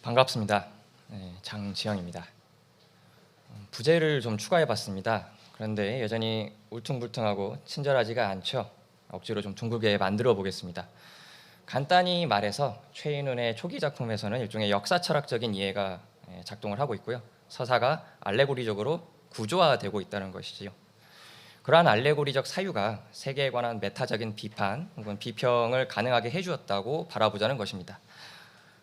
반갑습니다. 네, 장지영입니다. 부제를 좀 추가해봤습니다. 그런데 여전히 울퉁불퉁하고 친절하지가 않죠. 억지로 좀 둥글게 만들어 보겠습니다. 간단히 말해서 최인훈의 초기 작품에서는 일종의 역사철학적인 이해가 작동을 하고 있고요. 서사가 알레고리적으로 구조화되고 있다는 것이지요. 그러한 알레고리적 사유가 세계에 관한 메타적인 비판 혹은 비평을 가능하게 해주었다고 바라보자는 것입니다.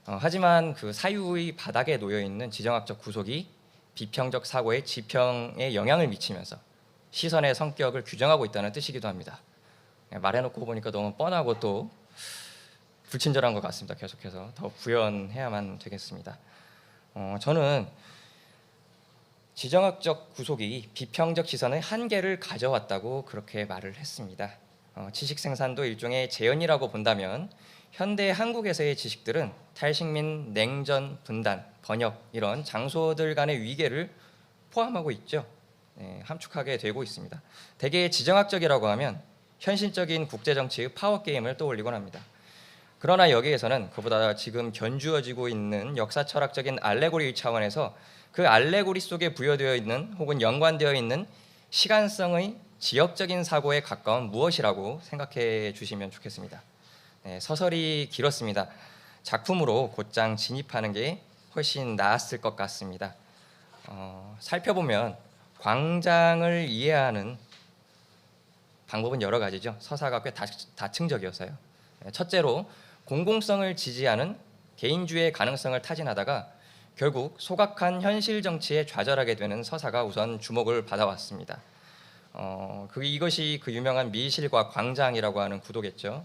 하지만 그 사유의 바닥에 놓여 있는 지정학적 구속이 비평적 사고의 지평에 영향을 미치면서 시선의 성격을 규정하고 있다는 뜻이기도 합니다. 말해놓고 보니까 너무 뻔하고 또 불친절한 것 같습니다. 계속해서 더 구현해야만 되겠습니다. 저는 지정학적 구속이 비평적 시선의 한계를 가져왔다고 그렇게 말을 했습니다. 지식 생산도 일종의 재현이라고 본다면 현대 한국에서의 지식들은 탈식민, 냉전, 분단, 번역 이런 장소들 간의 위계를 포함하고 있죠. 함축하게 되고 있습니다. 대개 지정학적이라고 하면 현실적인 국제정치의 파워게임을 떠올리곤 합니다. 그러나 여기에서는 그보다 지금 견주어지고 있는 역사철학적인 알레고리 차원에서 그 알레고리 속에 부여되어 있는 혹은 연관되어 있는 시간성의 지역적인 사고에 가까운 무엇이라고 생각해 주시면 좋겠습니다. 서설이 길었습니다. 작품으로 곧장 진입하는 게 훨씬 나았을 것 같습니다. 살펴보면 광장을 이해하는 방법은 여러 가지죠. 서사가 꽤 다층적이어서요. 첫째로 공공성을 지지하는 개인주의 가능성을 타진하다가 결국 소각한 현실 정치에 좌절하게 되는 서사가 우선 주목을 받아왔습니다. 이것이 그 유명한 미실과 광장이라고 하는 구도겠죠.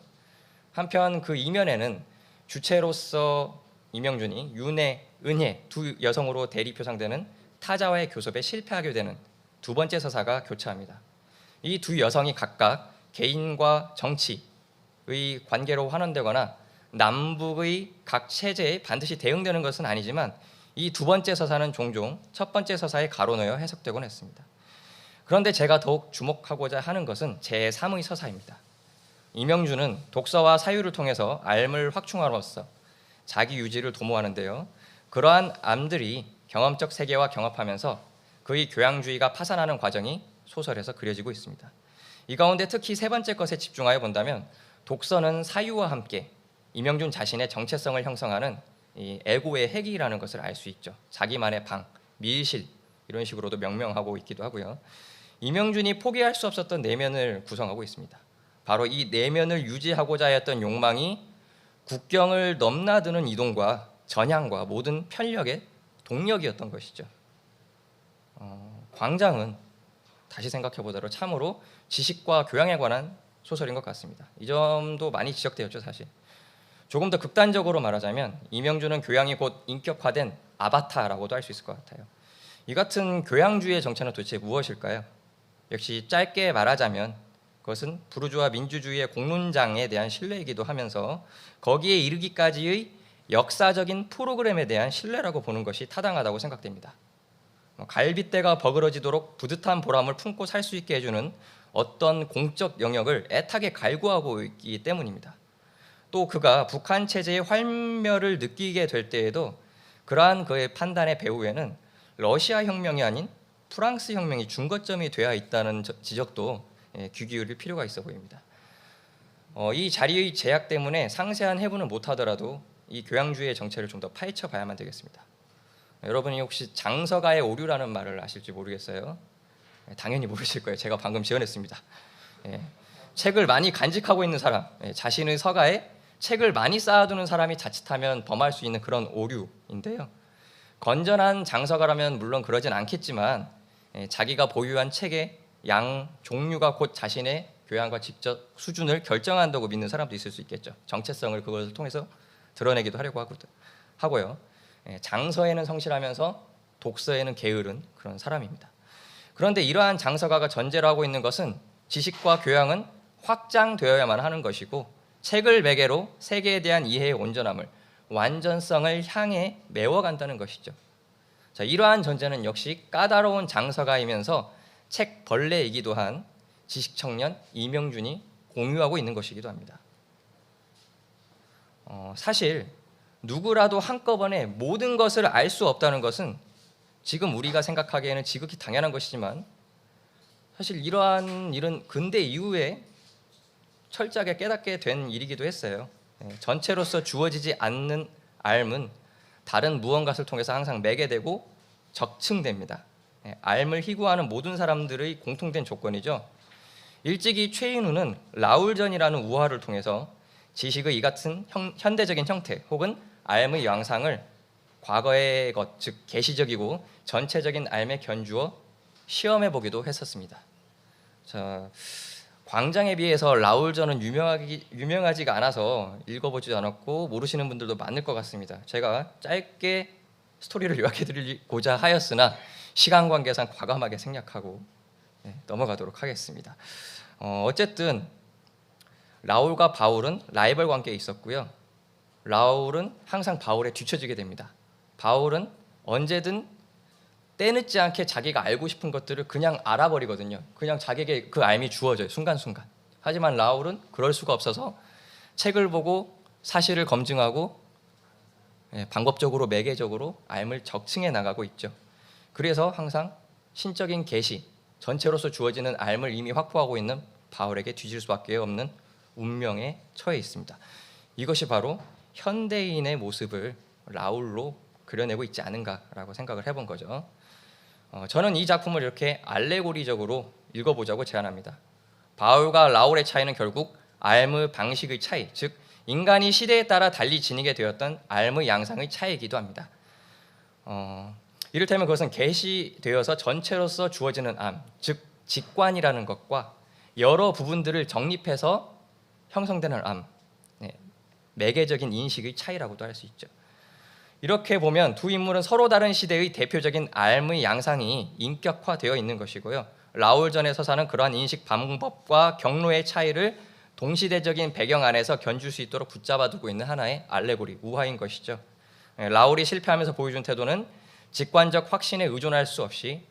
한편 그 이면에는 주체로서 이명준이 윤혜, 은혜 두 여성으로 대리 표상되는 타자와의 교섭에 실패하게 되는 두 번째 서사가 교차합니다. 이 두 여성이 각각 개인과 정치의 관계로 환원되거나 남북의 각 체제에 반드시 대응되는 것은 아니지만 이 두 번째 서사는 종종 첫 번째 서사에 가로놓여 해석되곤 했습니다. 그런데 제가 더욱 주목하고자 하는 것은 제3의 서사입니다. 이명준은 독서와 사유를 통해서 알을 확충함으로써 자기 유지를 도모하는데요. 그러한 암들이 경험적 세계와 경합하면서 그의 교양주의가 파산하는 과정이 소설에서 그려지고 있습니다. 이 가운데 특히 세 번째 것에 집중하여 본다면 독서는 사유와 함께 이명준 자신의 정체성을 형성하는 이 에고의 핵이라는 것을 알 수 있죠. 자기만의 방, 밀실 이런 식으로도 명명하고 있기도 하고요. 이명준이 포기할 수 없었던 내면을 구성하고 있습니다. 바로 이 내면을 유지하고자 했던 욕망이 국경을 넘나드는 이동과 전향과 모든 편력의 동력이었던 것이죠. 광장은 다시 생각해보더라도 참으로 지식과 교양에 관한 소설인 것 같습니다. 이 점도 많이 지적되었죠, 사실. 조금 더 극단적으로 말하자면 이명준은 교양이 곧 인격화된 아바타라고도 할 수 있을 것 같아요. 이 같은 교양주의의 정체는 도대체 무엇일까요? 역시 짧게 말하자면 그것은 부르주아 민주주의의 공론장에 대한 신뢰이기도 하면서 거기에 이르기까지의 역사적인 프로그램에 대한 신뢰라고 보는 것이 타당하다고 생각됩니다. 갈빗대가 버그러지도록 뿌듯한 보람을 품고 살 수 있게 해주는 어떤 공적 영역을 애타게 갈구하고 있기 때문입니다. 또 그가 북한 체제의 활멸을 느끼게 될 때에도 그러한 그의 판단의 배후에는 러시아 혁명이 아닌 프랑스 혁명이 중거점이 되어 있다는 지적도 귀 기울일 필요가 있어 보입니다. 이 자리의 제약 때문에 상세한 해부는 못하더라도 이 교양주의의 정체를 좀 더 파헤쳐 봐야만 되겠습니다. 여러분이 혹시 장서가의 오류라는 말을 아실지 모르겠어요. 당연히 모르실 거예요. 제가 방금 지어냈습니다. 책을 많이 간직하고 있는 사람, 자신의 서가에 책을 많이 쌓아두는 사람이 자칫하면 범할 수 있는 그런 오류인데요. 건전한 장서가라면 물론 그러진 않겠지만 자기가 보유한 책의 양 종류가 곧 자신의 교양과 직접 수준을 결정한다고 믿는 사람도 있을 수 있겠죠. 정체성을 그것을 통해서 드러내기도 하려고 하고요. 장서에는 성실하면서 독서에는 게으른 그런 사람입니다. 그런데 이러한 장서가가 전제로 하고 있는 것은 지식과 교양은 확장되어야만 하는 것이고 책을 매개로 세계에 대한 이해의 온전함을 완전성을 향해 메워간다는 것이죠. 자, 이러한 전제는 역시 까다로운 장서가이면서 책 벌레이기도 한 지식청년 이명준이 공유하고 있는 것이기도 합니다. 사실 누구라도 한꺼번에 모든 것을 알 수 없다는 것은 지금 우리가 생각하기에는 지극히 당연한 것이지만 사실 이러한 일은 근대 이후에 철저하게 깨닫게 된 일이기도 했어요. 전체로서 주어지지 않는 알은 다른 무언가를 통해서 항상 매개되고 적층됩니다. 알을 희구하는 모든 사람들의 공통된 조건이죠. 일찍이 최인우는 라울전이라는 우화를 통해서 지식의 이 같은 현대적인 형태 혹은 알의 양상을 과거의 것, 즉 계시적이고 전체적인 알에 견주어 시험해 보기도 했었습니다. 자, 광장에 비해서 라울전은 유명하지가 않아서 읽어보지도 않았고 모르시는 분들도 많을 것 같습니다. 제가 짧게 스토리를 요약해드리고자 하였으나 시간 관계상 과감하게 생략하고 넘어가도록 하겠습니다. 어쨌든 라울과 바울은 라이벌 관계에 있었고요. 라울은 항상 바울에 뒤처지게 됩니다. 바울은 언제든 때늦지 않게 자기가 알고 싶은 것들을 그냥 알아버리거든요. 그냥 자기에게 그 알미 주어져요. 순간순간. 하지만 라울은 그럴 수가 없어서 책을 보고 사실을 검증하고 방법적으로 매개적으로 알을 적층해 나가고 있죠. 그래서 항상 신적인 계시, 전체로서 주어지는 알을 이미 확보하고 있는 바울에게 뒤질 수밖에 없는 운명에 처해 있습니다. 이것이 바로 현대인의 모습을 라울로 그려내고 있지 않은가라고 생각을 해본 거죠. 저는 이 작품을 이렇게 알레고리적으로 읽어보자고 제안합니다. 바울과 라울의 차이는 결국 알의 방식의 차이, 즉 인간이 시대에 따라 달리 지니게 되었던 알의 양상의 차이이기도 합니다. 이를테면 그것은 계시되어서 전체로서 주어지는 암, 즉 직관이라는 것과 여러 부분들을 정립해서 형성되는 암, 매개적인 인식의 차이라고도 할 수 있죠. 이렇게 보면 두 인물은 서로 다른 시대의 대표적인 알의 양상이 인격화되어 있는 것이고요. 라울전의 서사는 그러한 인식 방법과 경로의 차이를 동시대적인 배경 안에서 견줄 수 있도록 붙잡아 두고 있는 하나의 알레고리, 우화인 것이죠. 라울이 실패하면서 보여준 태도는 직관적 확신에 의존할 수 없이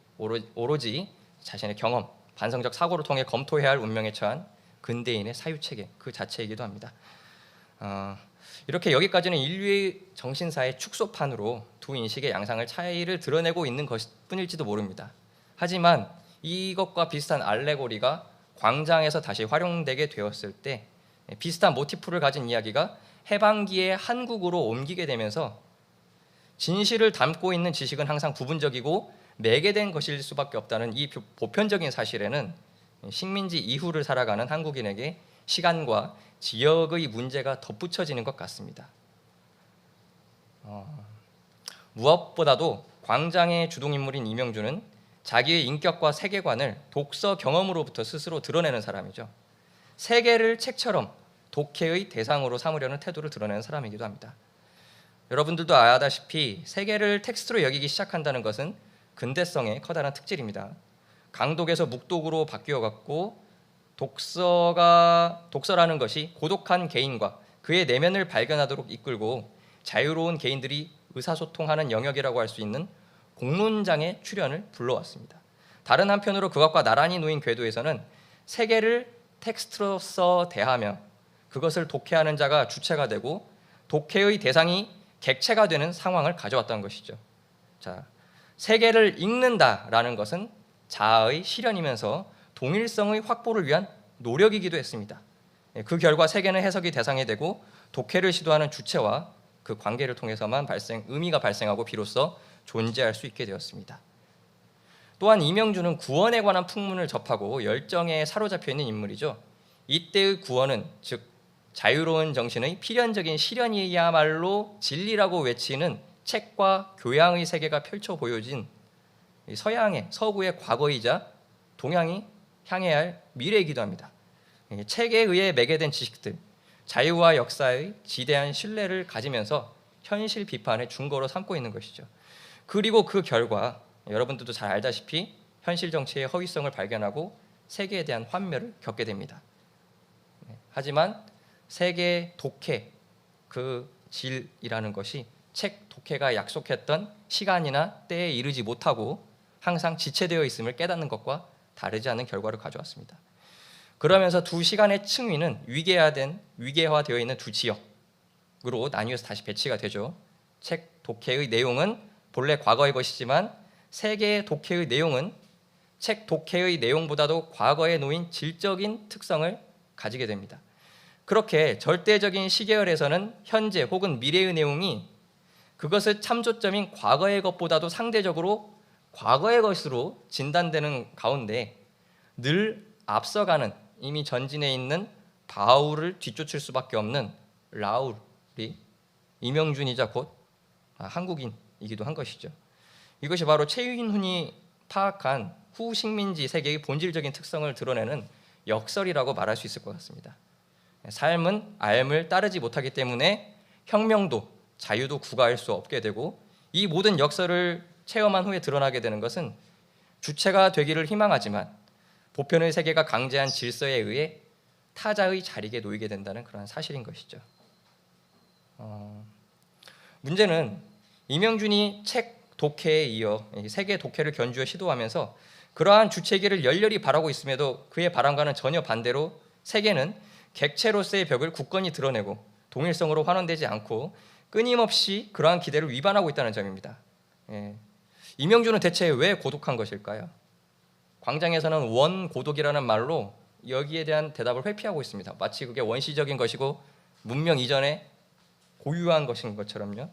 오로지 자신의 경험, 반성적 사고를 통해 검토해야 할 운명에 처한 근대인의 사유체계 그 자체이기도 합니다. 이렇게 여기까지는 인류의 정신사의 축소판으로 두 인식의 양상을 차이를 드러내고 있는 것뿐일지도 모릅니다. 하지만 이것과 비슷한 알레고리가 광장에서 다시 활용되게 되었을 때 비슷한 모티프를 가진 이야기가 해방기의 한국으로 옮기게 되면서 진실을 담고 있는 지식은 항상 부분적이고 매개된 것일 수밖에 없다는 이 보편적인 사실에는 식민지 이후를 살아가는 한국인에게 시간과 지역의 문제가 덧붙여지는 것 같습니다. 무엇보다도 광장의 주동인물인 이명주는 자기의 인격과 세계관을 독서 경험으로부터 스스로 드러내는 사람이죠. 세계를 책처럼 독해의 대상으로 삼으려는 태도를 드러내는 사람이기도 합니다. 여러분들도 아다시피 세계를 텍스트로 여기기 시작한다는 것은 근대성의 커다란 특질입니다. 강독에서 묵독으로 바뀌어갔고 독서라는 것이 고독한 개인과 그의 내면을 발견하도록 이끌고 자유로운 개인들이 의사소통하는 영역이라고 할 수 있는 공론장의 출현을 불러왔습니다. 다른 한편으로 그것과 나란히 놓인 궤도에서는 세계를 텍스트로서 대하며 그것을 독해하는 자가 주체가 되고 독해의 대상이 객체가 되는 상황을 가져왔다는 것이죠. 자, 세계를 읽는다라는 것은 자아의 실현이면서 동일성의 확보를 위한 노력이기도 했습니다. 그 결과 세계는 해석이 대상이 되고 독해를 시도하는 주체와 그 관계를 통해서만 의미가 발생하고 비로소 존재할 수 있게 되었습니다. 또한 이명주는 구원에 관한 풍문을 접하고 열정에 사로잡혀 있는 인물이죠. 이때의 구원은 즉 자유로운 정신의 필연적인 실현이야말로 진리라고 외치는 책과 교양의 세계가 펼쳐 보여진 서구의 과거이자 동양이 향해야 할 미래이기도 합니다. 책에 의해 매개된 지식들, 자유와 역사의 지대한 신뢰를 가지면서 현실 비판의 중거로 삼고 있는 것이죠. 그리고 그 결과 여러분들도 잘 알다시피 현실 정치의 허위성을 발견하고 세계에 대한 환멸을 겪게 됩니다. 하지만 세계 독해, 그 질이라는 것이 책 독해가 약속했던 시간이나 때에 이르지 못하고 항상 지체되어 있음을 깨닫는 것과 다르지 않은 결과를 가져왔습니다. 그러면서 두 시간의 층위는 위계화되어 있는 두 지역, 나뉘어서 다시 배치가 되죠. 책 독해의 내용은 본래 과거의 것이지만 세계의 독해의 내용은 책 독해의 내용보다도 과거에 놓인 질적인 특성을 가지게 됩니다. 그렇게 절대적인 시계열에서는 현재 혹은 미래의 내용이 그것의 참조점인 과거의 것보다도 상대적으로 과거의 것으로 진단되는 가운데 늘 앞서가는 이미 전진해 있는 바울을 뒤쫓을 수밖에 없는 라울이 이명준이자 곧 한국인이기도 한 것이죠. 이것이 바로 최윤훈이 파악한 후식민지 세계의 본질적인 특성을 드러내는 역설이라고 말할 수 있을 것 같습니다. 삶은 삶을 따르지 못하기 때문에 혁명도 자유도 구가할 수 없게 되고, 이 모든 역설을 체험한 후에 드러나게 되는 것은 주체가 되기를 희망하지만 보편의 세계가 강제한 질서에 의해 타자의 자리에 놓이게 된다는 그런 사실인 것이죠. 문제는 이명준이 책 독해에 이어 세계 독해를 견주어 시도하면서 그러한 주체기를 열렬히 바라고 있음에도 그의 바람과는 전혀 반대로 세계는 객체로서의 벽을 굳건히 드러내고 동일성으로 환원되지 않고 끊임없이 그러한 기대를 위반하고 있다는 점입니다. 이명준은 대체 왜 고독한 것일까요? 광장에서는 원고독이라는 말로 여기에 대한 대답을 회피하고 있습니다. 마치 그게 원시적인 것이고 문명 이전에 고유한 것인 것처럼요.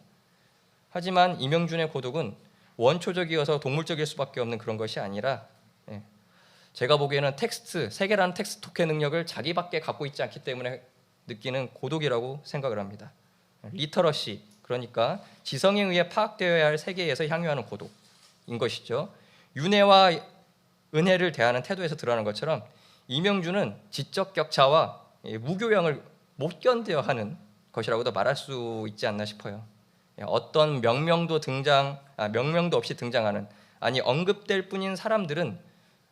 하지만 이명준의 고독은 원초적이어서 동물적일 수밖에 없는 그런 것이 아니라, 제가 보기에는 세계라는 텍스트 독해 능력을 자기밖에 갖고 있지 않기 때문에 느끼는 고독이라고 생각을 합니다. 리터러시, 그러니까 지성에 의해 파악되어야 할 세계에서 향유하는 고독인 것이죠. 윤회와 은혜를 대하는 태도에서 드러나는 것처럼 이명준은 지적 격차와 무교양을 못 견뎌 하는 것이라고도 말할 수 있지 않나 싶어요. 어떤 명명도 없이 등장하는, 아니 언급될 뿐인 사람들은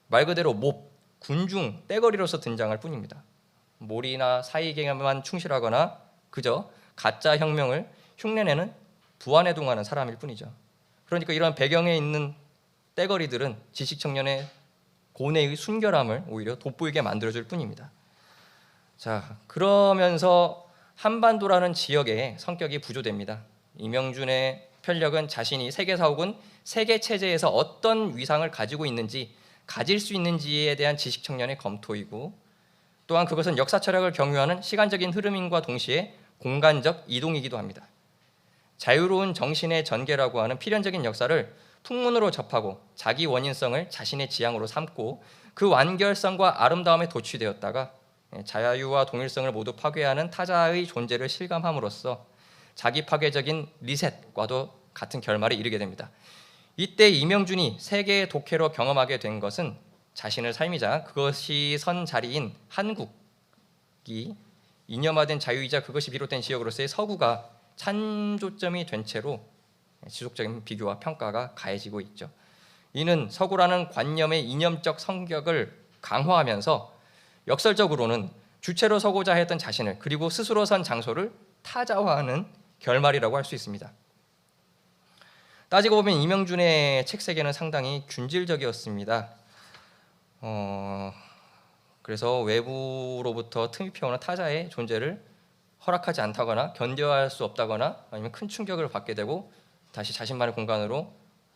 말 그대로 몹, 군중, 떼거리로서 등장할 뿐입니다. 몰이나 사익에만 충실하거나 그저 가짜 혁명을 흉내내는 부안해동하는 사람일 뿐이죠. 그러니까 이런 배경에 있는 떼거리들은 지식 청년의 고뇌의 순결함을 오히려 돋보이게 만들어줄 뿐입니다. 자, 그러면서 한반도라는 지역의 성격이 부조됩니다. 이명준의 편력은 자신이 세계사 혹은 세계 체제에서 어떤 위상을 가지고 있는지, 가질 수 있는지에 대한 지식 청년의 검토이고, 또한 그것은 역사 철학을 경유하는 시간적인 흐름인과 동시에 공간적 이동이기도 합니다. 자유로운 정신의 전개라고 하는 필연적인 역사를 풍문으로 접하고 자기 원인성을 자신의 지향으로 삼고 그 완결성과 아름다움에 도취되었다가 자유와 동일성을 모두 파괴하는 타자의 존재를 실감함으로써 자기 파괴적인 리셋과도 같은 결말에 이르게 됩니다. 이때 이명준이 세계의 독해로 경험하게 된 것은 자신의 삶이자 그것이 선 자리인 한국이 이념화된 자유이자 그것이 비롯된 지역으로서의 서구가 찬조점이 된 채로 지속적인 비교와 평가가 가해지고 있죠. 이는 서구라는 관념의 이념적 성격을 강화하면서 역설적으로는 주체로 서고자 했던 자신을, 그리고 스스로 선 장소를 타자화하는 결말이라고 할 수 있습니다. 따지고 보면 이명준의 책 세계는 상당히 균질적이었습니다. 그래서 외부로부터 틈입혀오는 타자의 존재를 허락하지 않다거나 견뎌할 수 없다거나 아니면 큰 충격을 받게 되고 다시 자신만의 공간으로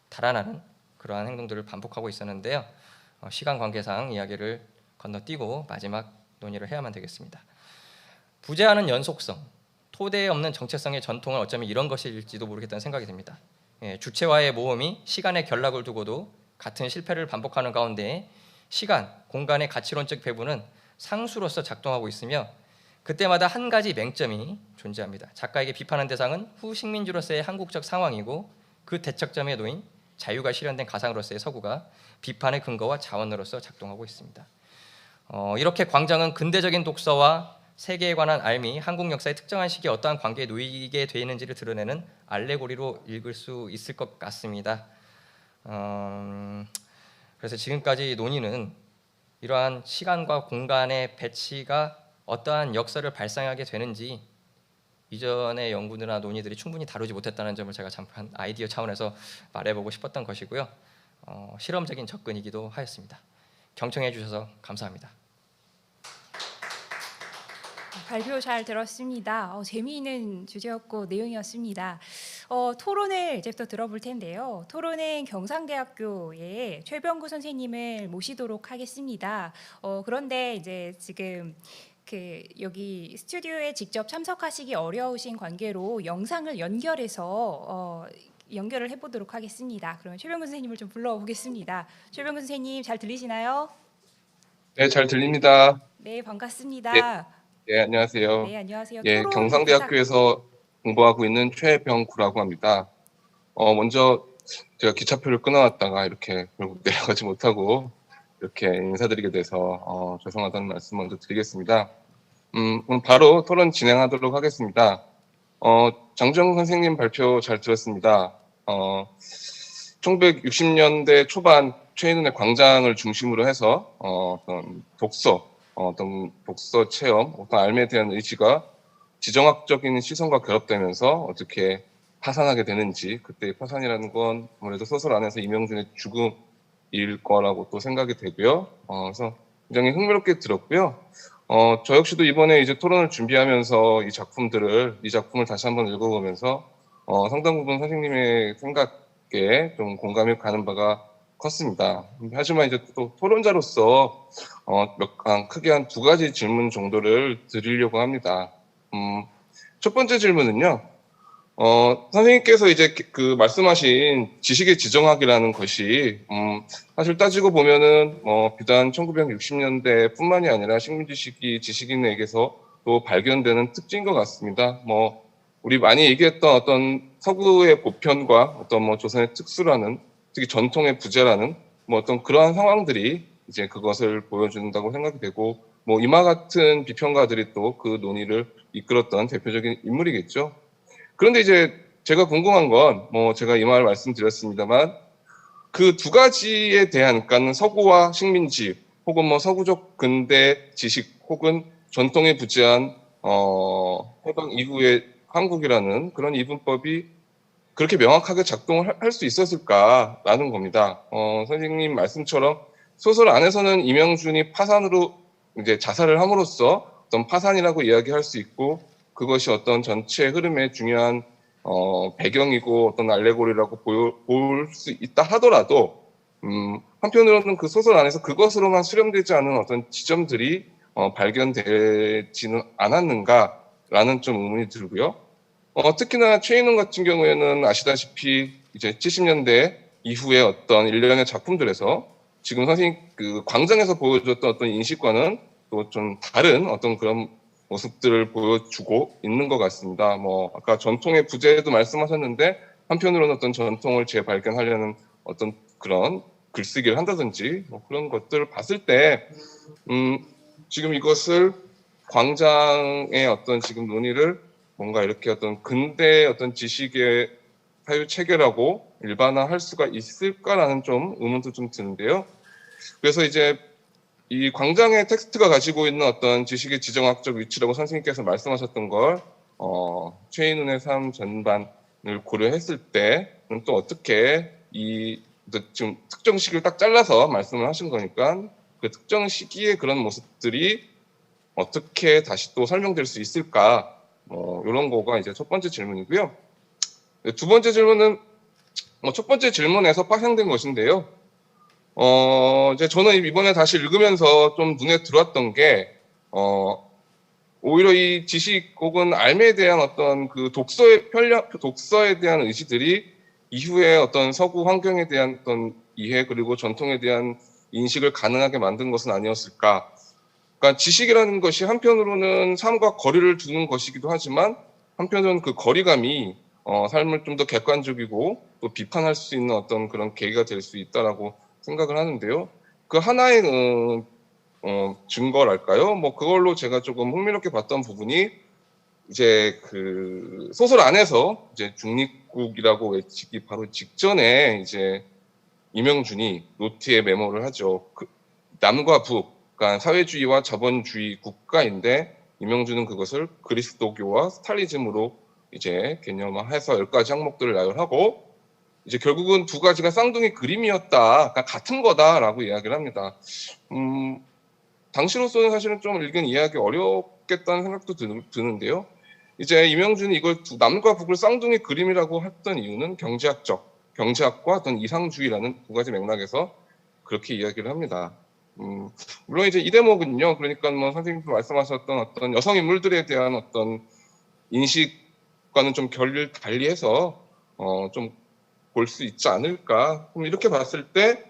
달아나는 그러한 행동들을 반복하고 있었는데요. 시간 관계상 이야기를 건너뛰고 마지막 논의를 해야만 되겠습니다. 부재하는 연속성, 토대에 없는 정체성의 전통은 어쩌면 이런 것일지도 모르겠다는 생각이 듭니다. 주체와의 모험이 시간의 결락을 두고도 같은 실패를 반복하는 가운데 시간, 공간의 가치론적 배분은 상수로서 작동하고 있으며 그때마다 한 가지 맹점이 존재합니다. 작가에게 비판한 대상은 후식민지로서의 한국적 상황이고 그 대척점에 놓인 자유가 실현된 가상으로서의 서구가 비판의 근거와 자원으로서 작동하고 있습니다. 이렇게 광장은 근대적인 독서와 세계에 관한 알미, 한국 역사의 특정한 시기에 어떠한 관계에 놓이게 되어 있는지를 드러내는 알레고리로 읽을 수 있을 것 같습니다. 그래서 지금까지 논의는 이러한 시간과 공간의 배치가 어떠한 역사를 발생하게 되는지 이전의 연구나 논의들이 충분히 다루지 못했다는 점을 제가 잠깐 아이디어 차원에서 말해보고 싶었던 것이고요. 실험적인 접근이기도 하였습니다. 경청해 주셔서 감사합니다. 발표 잘 들었습니다. 재미있는 주제였고 내용이었습니다. 토론을 이제부터 들어볼 텐데요. 토론은 경상대학교의 최병구 선생님을 모시도록 하겠습니다. 그런데 이제 지금 여기 스튜디오에 직접 참석하시기 어려우신 관계로 영상을 연결해서 연결을 해보도록 하겠습니다. 그러면 최병구 선생님을 좀 불러보겠습니다. 최병구 선생님 잘 들리시나요? 네, 잘 들립니다. 네, 예, 반갑습니다. 예, 안녕하세요. 네, 안녕하세요. 예, 토론 부탁. 경상대학교에서 공부하고 있는 최병구라고 합니다. 먼저 제가 기차표를 끊어왔다가 이렇게 결국 내려가지 못하고 이렇게 인사드리게 돼서 죄송하다는 말씀 먼저 드리겠습니다. 그럼 바로 토론 진행하도록 하겠습니다. 장주영 선생님 발표 잘 들었습니다. 1960년대 초반 최인훈의 광장을 중심으로 해서 어떤 독서 체험, 어떤 삶에 대한 의지가 지정학적인 시선과 결합되면서 어떻게 파산하게 되는지, 그때 파산이라는 건 아무래도 소설 안에서 이명준의 죽음일 거라고 또 생각이 되고요. 그래서 굉장히 흥미롭게 들었고요. 저 역시도 이번에 이제 토론을 준비하면서 이 작품을 다시 한번 읽어보면서 상당 부분 선생님의 생각에 좀 공감이 가는 바가 컸습니다. 하지만 이제 또 토론자로서 크게 한 두 가지 질문 정도를 드리려고 합니다. 첫 번째 질문은요. 선생님께서 이제 그 말씀하신 지식의 지정학이라는 것이 사실 따지고 보면은 비단 1960년대뿐만이 아니라 식민지식이 지식인에게서 또 발견되는 특징인 것 같습니다. 우리 많이 얘기했던 어떤 서구의 보편과 어떤 조선의 특수라는, 특히 전통의 부재라는 어떤 그러한 상황들이 이제 그것을 보여준다고 생각이 되고, 이마 같은 비평가들이 또 그 논의를 이끌었던 대표적인 인물이겠죠. 그런데 이제 제가 궁금한 건 제가 이 말 말씀드렸습니다만 그 두 가지에 대한, 그러니까 서구와 식민지 혹은 서구적 근대 지식 혹은 전통에 부재한 해방 이후의 한국이라는 그런 이분법이 그렇게 명확하게 작동을 할 수 있었을까라는 겁니다. 선생님 말씀처럼 소설 안에서는 이명준이 파산으로 이제 자살을 함으로써 어떤 파산이라고 이야기할 수 있고, 그것이 어떤 전체 흐름의 중요한 배경이고 어떤 알레고리라고 볼 수 있다 하더라도 한편으로는 그 소설 안에서 그것으로만 수렴되지 않은 어떤 지점들이 발견되지는 않았는가라는 좀 의문이 들고요. 특히나 최인훈 같은 경우에는 아시다시피 이제 70년대 이후의 어떤 일련의 작품들에서 지금 선생님 그 광장에서 보여줬던 어떤 인식과는 또 좀 다른 어떤 그런 모습들을 보여주고 있는 것 같습니다. 아까 전통의 부재도 말씀하셨는데 한편으로는 어떤 전통을 재발견하려는 어떤 그런 글쓰기를 한다든지 그런 것들을 봤을 때 지금 이것을 광장의 어떤 지금 논의를 뭔가 이렇게 어떤 근대 어떤 지식의 사유 체계라고 일반화할 수가 있을까라는 좀 의문도 좀 드는데요. 그래서 이제 이 광장의 텍스트가 가지고 있는 어떤 지식의 지정학적 위치라고 선생님께서 말씀하셨던 걸 최인훈의 삶 전반을 고려했을 때는 또 어떻게 이 지금 특정 시기를 딱 잘라서 말씀을 하신 거니까 그 특정 시기의 그런 모습들이 어떻게 다시 또 설명될 수 있을까, 이런 거가 이제 첫 번째 질문이고요. 두 번째 질문은 첫 번째 질문에서 파생된 것인데요. 이제 저는 이번에 다시 읽으면서 좀 눈에 들어왔던 게, 오히려 이 지식 혹은 삶에 대한 어떤 그 독서에 대한 의지들이 이후에 어떤 서구 환경에 대한 어떤 이해 그리고 전통에 대한 인식을 가능하게 만든 것은 아니었을까. 그러니까 지식이라는 것이 한편으로는 삶과 거리를 두는 것이기도 하지만 한편으로는 그 거리감이 삶을 좀 더 객관적이고 또 비판할 수 있는 어떤 그런 계기가 될 수 있다라고 생각을 하는데요. 그 하나의 증거랄까요? 그걸로 제가 조금 흥미롭게 봤던 부분이 이제 그 소설 안에서 이제 중립국이라고 외치기 바로 직전에 이제 이명준이 노트에 메모를 하죠. 남과 북, 그러니까 사회주의와 자본주의 국가인데 이명준은 그것을 그리스도교와 스탈리즘으로 이제 개념화해서 10가지 항목들을 나열하고 이제 결국은 두 가지가 쌍둥이 그림이었다, 그러니까 같은 거다라고 이야기를 합니다. 당시로서는 사실은 좀 읽긴 이해하기 같겠다는 생각도 드는데요. 이제 이명준이 이걸 남과 북을 쌍둥이 그림이라고 했던 이유는 경제학과 어떤 이상주의라는 두 가지 맥락에서 그렇게 이야기를 합니다. 물론 이제 이 대목은요, 그러니까 뭐 선생님도 말씀하셨던 어떤 여성 인물들에 대한 어떤 인식과는 좀 결을 달리해서 좀 볼 수 있지 않을까. 그럼 이렇게 봤을 때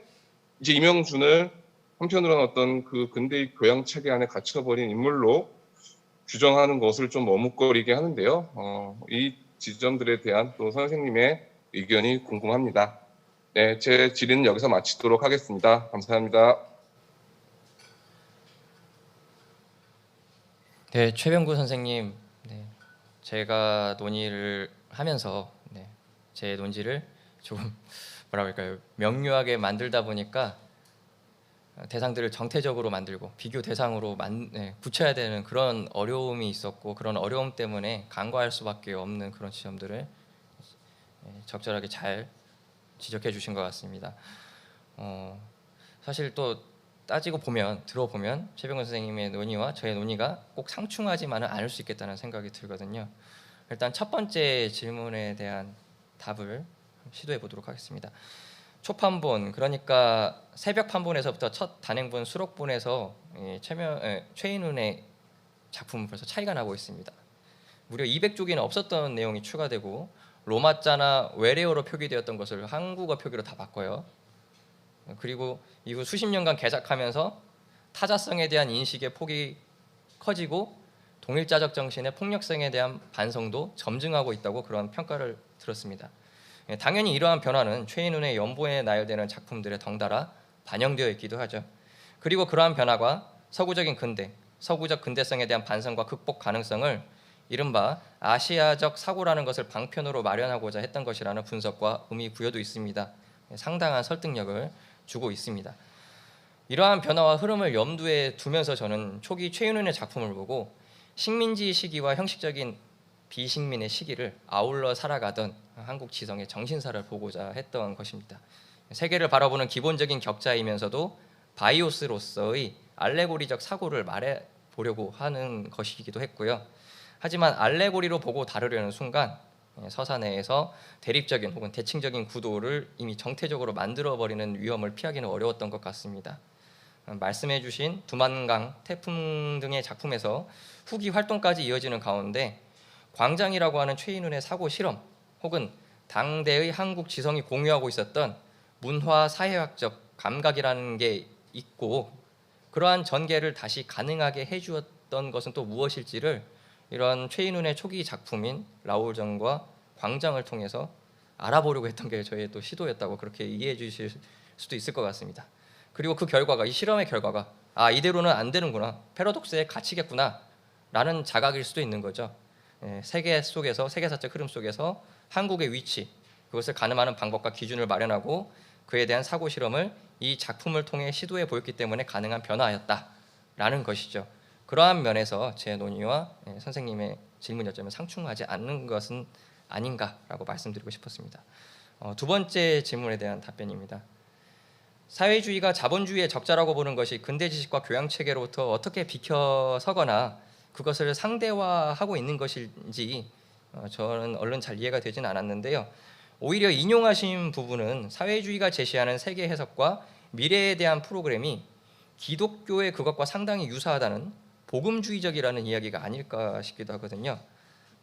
이제 이명준을 한편으로는 어떤 그 근대의 교양 체계 안에 갇혀버린 인물로 규정하는 것을 좀 머뭇거리게 하는데요. 이 지점들에 대한 또 선생님의 의견이 궁금합니다. 네, 제 질의는 여기서 마치도록 하겠습니다. 감사합니다. 네, 최병구 선생님, 네, 제가 논의를 하면서 제 논지를 조금 뭐라 그럴까요? 명료하게 만들다 보니까 대상들을 정태적으로 만들고 비교 대상으로 붙여야 되는 그런 어려움이 있었고, 그런 어려움 때문에 간과할 수밖에 없는 그런 지점들을 적절하게 잘 지적해 주신 것 같습니다. 사실 또 따지고 보면 들어보면 최병근 선생님의 논의와 저의 논의가 꼭 상충하지만은 않을 수 있겠다는 생각이 들거든요. 일단 첫 번째 질문에 대한 답을 시도해 보도록 하겠습니다. 초판본, 그러니까 새벽 판본에서부터 첫 단행본 수록본에서 최인훈의 작품은 벌써 차이가 나고 있습니다. 무려 200쪽이나 없었던 내용이 추가되고 로마자나 외래어로 표기되었던 것을 한국어 표기로 다 바꿔요. 그리고 이후 수십 년간 개작하면서 타자성에 대한 인식의 폭이 커지고 동일자적 정신의 폭력성에 대한 반성도 점증하고 있다고 그런 평가를 들었습니다. 당연히 이러한 변화는 최인훈의 연보에 나열되는 작품들에 덩달아 반영되어 있기도 하죠. 그리고 그러한 변화가 서구적인 근대, 서구적 근대성에 대한 반성과 극복 가능성을 이른바 아시아적 사고라는 것을 방편으로 마련하고자 했던 것이라는 분석과 의미 부여도 있습니다. 상당한 설득력을 주고 있습니다. 이러한 변화와 흐름을 염두에 두면서 저는 초기 최인훈의 작품을 보고 식민지 시기와 형식적인 비식민의 시기를 아울러 살아가던 한국 지성의 정신사를 보고자 했던 것입니다. 세계를 바라보는 기본적인 격자이면서도 바이오스로서의 알레고리적 사고를 말해보려고 하는 것이기도 했고요. 하지만 알레고리로 보고 다루려는 순간 서사 내에서 대립적인 혹은 대칭적인 구도를 이미 정태적으로 만들어버리는 위험을 피하기는 어려웠던 것 같습니다. 말씀해 주신 두만강, 태풍 등의 작품에서 후기 활동까지 이어지는 가운데 광장이라고 하는 최인훈의 사고 실험 혹은 당대의 한국 지성이 공유하고 있었던 문화 사회학적 감각이라는 게 있고, 그러한 전개를 다시 가능하게 해주었던 것은 또 무엇일지를 이런 최인훈의 초기 작품인 라울정과 광장을 통해서 알아보려고 했던 게 저의 또 시도였다고 그렇게 이해해 주실 수도 있을 것 같습니다. 그리고 그 결과가, 이 실험의 결과가 이대로는 안 되는구나, 패러독스에 갇히겠구나 라는 자각일 수도 있는 거죠. 세계 속에서, 세계사적 흐름 속에서 한국의 위치, 그것을 가늠하는 방법과 기준을 마련하고 그에 대한 사고 실험을 이 작품을 통해 시도해 보였기 때문에 가능한 변화였다라는 것이죠. 그러한 면에서 제 논의와 선생님의 질문 여점은 상충하지 않는 것은 아닌가라고 말씀드리고 싶었습니다. 두 번째 질문에 대한 답변입니다. 사회주의가 자본주의의 적자라고 보는 것이 근대 지식과 교양 체계로부터 어떻게 비켜서거나 그것을 상대화하고 있는 것인지 저는 얼른 잘 이해가 되지는 않았는데요. 오히려 인용하신 부분은 사회주의가 제시하는 세계 해석과 미래에 대한 프로그램이 기독교의 그것과 상당히 유사하다는 복음주의적이라는 이야기가 아닐까 싶기도 하거든요.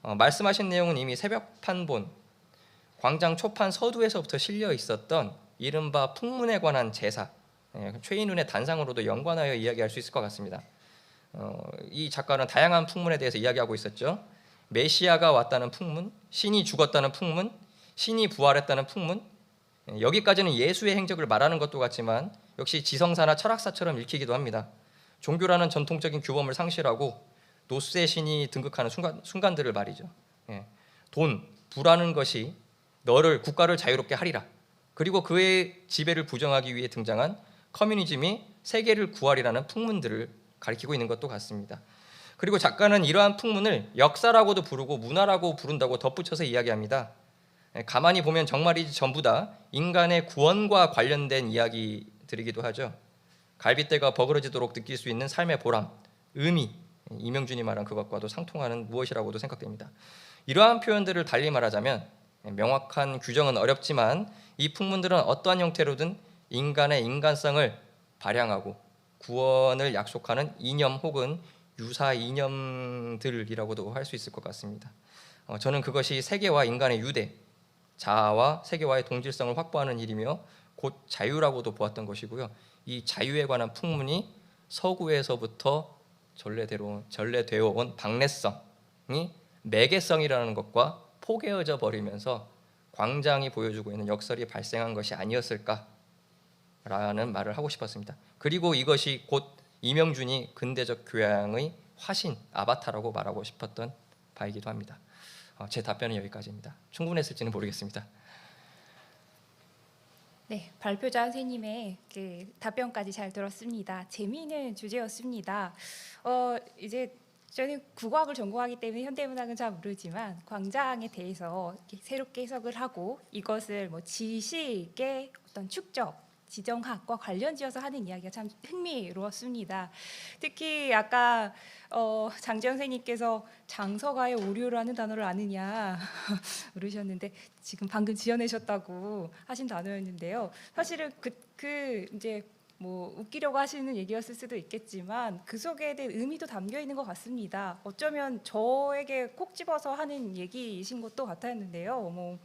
말씀하신 내용은 이미 새벽 판본, 광장 초판 서두에서부터 실려 있었던 이른바 풍문에 관한 제사, 최인훈의 단상으로도 연관하여 이야기할 수 있을 것 같습니다. 이 작가는 다양한 풍문에 대해서 이야기하고 있었죠. 메시아가 왔다는 풍문, 신이 죽었다는 풍문, 신이 부활했다는 풍문, 여기까지는 예수의 행적을 말하는 것도 같지만 역시 지성사나 철학사처럼 읽히기도 합니다. 종교라는 전통적인 규범을 상실하고 노스의 신이 등극하는 순간들을 말이죠. 돈, 부라는 것이 너를, 국가를 자유롭게 하리라. 그리고 그의 지배를 부정하기 위해 등장한 커뮤니즘이 세계를 구하리라는 풍문들을 가리키고 있는 것도 같습니다. 그리고 작가는 이러한 풍문을 역사라고도 부르고 문화라고 부른다고 덧붙여서 이야기합니다. 가만히 보면 정말이지 전부 다 인간의 구원과 관련된 이야기들이기도 하죠. 갈빗대가 버그러지도록 느낄 수 있는 삶의 보람, 의미, 이명준이 말한 그것과도 상통하는 무엇이라고도 생각됩니다. 이러한 표현들을 달리 말하자면 명확한 규정은 어렵지만 이 풍문들은 어떠한 형태로든 인간의 인간성을 발양하고 구원을 약속하는 이념 혹은 유사 이념들이라고도 할 수 있을 것 같습니다. 저는 그것이 세계와 인간의 유대, 자아와 세계와의 동질성을 확보하는 일이며 곧 자유라고도 보았던 것이고요. 이 자유에 관한 풍문이 서구에서부터 전래되어 온 박래성이 매개성이라는 것과 포개어져 버리면서 광장이 보여주고 있는 역설이 발생한 것이 아니었을까라는 말을 하고 싶었습니다. 그리고 이것이 곧 이명준이 근대적 교양의 화신, 아바타라고 말하고 싶었던 바이기도 합니다. 제 답변은 여기까지입니다. 충분했을지는 모르겠습니다. 네, 발표자 선생님의 그 답변까지 잘 들었습니다. 재미있는 주제였습니다. 이제 저는 국어학을 전공하기 때문에 현대문학은 잘 모르지만 광장에 대해서 이렇게 새롭게 해석을 하고 이것을 뭐 지식의 어떤 축적, 지정학과 관련지어서 하는 이야기가 참 흥미로웠습니다. 특히 아까 장재현 선생님께서 장서가의 오류라는 단어를 아느냐 물으셨는데 지금 방금 지어내셨다고 하신 단어였는데요. 사실은 그 이제 뭐 웃기려고 하시는 얘기였을 수도 있겠지만 그 속에 대한 의미도 담겨 있는 것 같습니다. 어쩌면 저에게 콕 집어서 하는 얘기이신 것도 같았는데요. 뭐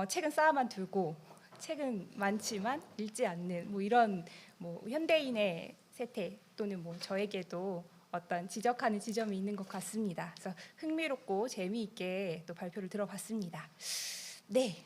책은 쌓아만 두고 책은 많지만 읽지 않는 뭐 이런 뭐 현대인의 세태 또는 뭐 저에게도 어떤 지적하는 지점이 있는 것 같습니다. 그래서 흥미롭고 재미있게 또 발표를 들어봤습니다. 네.